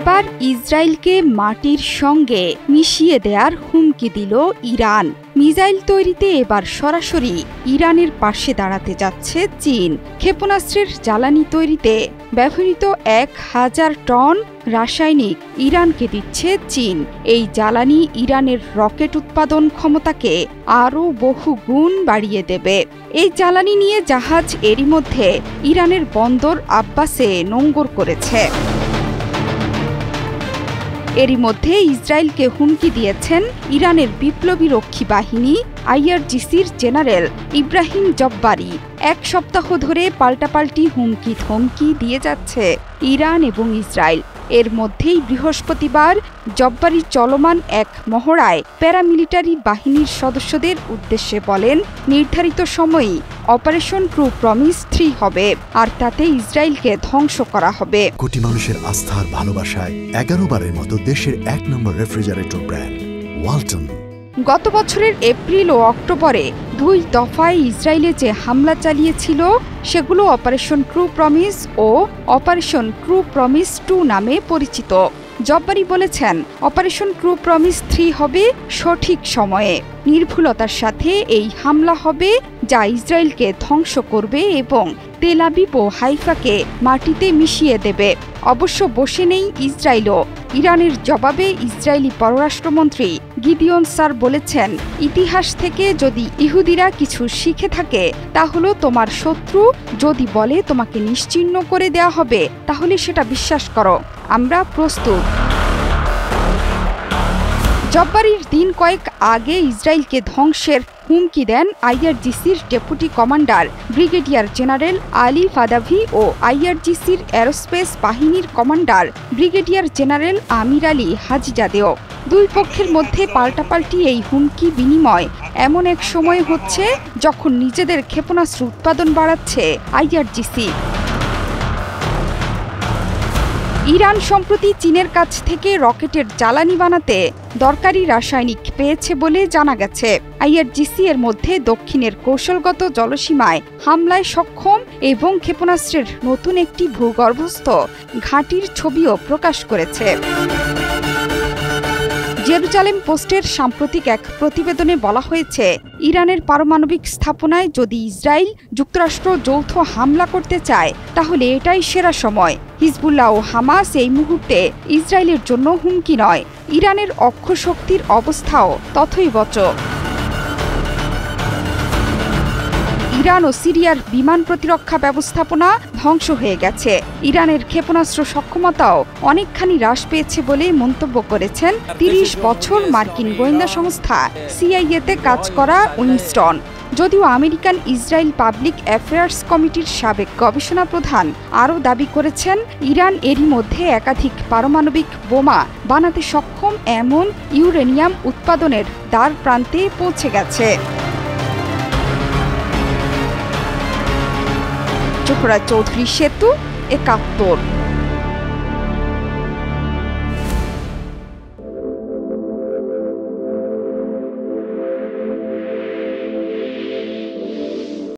এবার ইসরায়েলকে মাটির সঙ্গে মিশিয়ে দেওয়ার হুমকি দিল ইরান। মিসাইল তৈরিতে এবার সরাসরি ইরানের পাশে দাঁড়াতে যাচ্ছে চীন। ক্ষেপণাস্ত্রের জ্বালানি তৈরিতে ব্যবহৃত 1000 টন রাসায়নিক ইরানকে দিচ্ছে চীন। এই জ্বালানি ইরানের রকেট উৎপাদন ক্ষমতাকে আরও বহু গুণ বাড়িয়ে দেবে। এই জ্বালানি নিয়ে জাহাজ এরই মধ্যে ইরানের বন্দর আব্বাসে নোঙর করেছে। এরই মধ্যে ইসরায়েলকে হুমকি দিয়েছেন ইরানের বিপ্লবী রক্ষী বাহিনী আইআরজিসির জেনারেল ইব্রাহিম জব্বারি। এক সপ্তাহ ধরে পাল্টাপাল্টি হুমকি ধমকি দিয়ে যাচ্ছে ইরান এবং ইসরায়েল। এর মধ্যেই বৃহস্পতিবার জব্বারি চলমান এক মহড়ায় প্যারামিলিটারি বাহিনীর সদস্যদের উদ্দেশ্যে বলেন, নির্ধারিত সময়েই অপারেশন ট্রু প্রমিস 3 হবে, আর তাতে ইসরায়েলকে ধ্বংস করা হবে। কোটি মানুষের আস্থার ভালোবাসায় 11 বারের মতো দেশের 1 নম্বর রেফ্রিজারেটর ব্র্যান্ড ওয়ালটন। গত বছরের এপ্রিল ও অক্টোবরে 2 দফায় ইসরায়েলে যে হামলা চালিয়েছিল সেগুলো অপারেশন ট্রু প্রমিস ও অপারেশন ট্রু প্রমিস 2 নামে পরিচিত। জব্বারি বলেছেন, অপারেশন ট্রু প্রমিস 3 হবে সঠিক সময়ে, নির্ভুলতার সাথে এই হামলা হবে যা ইসরায়েলকে ধ্বংস করবে এবং তেল আবিব ও হাইফাকে মাটিতে মিশিয়ে দেবে। অবশ্য বসে নেই ইসরায়েলও। ইরানের জবাবে ইসরায়েলি পররাষ্ট্রমন্ত্রী গিদিয়ন স্যার বলেছেন, ইতিহাস থেকে যদি ইহুদিরা কিছু শিখে থাকে তা হলো তোমার শত্রু যদি বলে তোমাকে নিশ্চিহ্ন করে দেয়া হবে তাহলে সেটা বিশ্বাস করো, আমরা প্রস্তুত। জব্বারির দিন কয়েক আগে ইসরায়েলকে ধ্বংসের হুমকি দেন আইআরজিসির deputy commander brigadier general Ali Fadavi ও আইআরজিসির অ্যারোস্পেস বাহিনীর commander brigadier general Amir Ali হাজিজাদেও। দুই পক্ষের মধ্যে পাল্টাপাল্টি এই হুমকি বিনিময় এমন এক সময় হচ্ছে যখন নিজেদের ক্ষেপণাস্ত্র উৎপাদন বাড়াচ্ছে আইআরজিসি। ইরান সম্প্রতি চীনের কাছ থেকে রকেটের জ্বালানি বানাতে দরকারি রাসায়নিক পেয়েছে বলে জানা গেছে। আইআরজিসি এর মধ্যে দক্ষিণের কৌশলগত জলসীমায় হামলায় সক্ষম এবং ক্ষেপণাস্ত্রের নতুন একটি ভূগর্ভস্থ ঘাঁটির ছবিও প্রকাশ করেছে। জেরুজালেম পোস্টের সাম্প্রতিক এক প্রতিবেদনে বলা হয়েছে, ইরানের পারমাণবিক স্থাপনায় যদি ইসরায়েল যুক্তরাষ্ট্র যৌথ হামলা করতে চায় তাহলে এটাই সেরা সময়। হিজবুল্লাহ ও হামাস এই মুহূর্তে ইসরায়েলের জন্য হুমকি নয়, ইরানের অক্ষশক্তির অবস্থাও তথৈবচ। ইরান ও সিরিয়ার বিমান প্রতিরক্ষা ব্যবস্থাপনা ধ্বংস হয়ে গেছে। ইরানের ক্ষেপণাস্ত্র সক্ষমতাও অনেকখানি হ্রাস পেয়েছে বলে মন্তব্য করেছেন 30 বছর মার্কিন গোয়েন্দা সংস্থা সিআইএতে কাজ করা উইনস্টন। যদিও আমেরিকান ইসরায়েল পাবলিক অ্যাফেয়ার্স কমিটির সাবেক গবেষণা প্রধান আরও দাবি করেছেন, ইরান এরই মধ্যে একাধিক পারমাণবিক বোমা বানাতে সক্ষম এমন ইউরেনিয়াম উৎপাদনের দ্বার প্রান্তে পৌঁছে গেছে। জোহরা চৌধুরী সেতু, 71।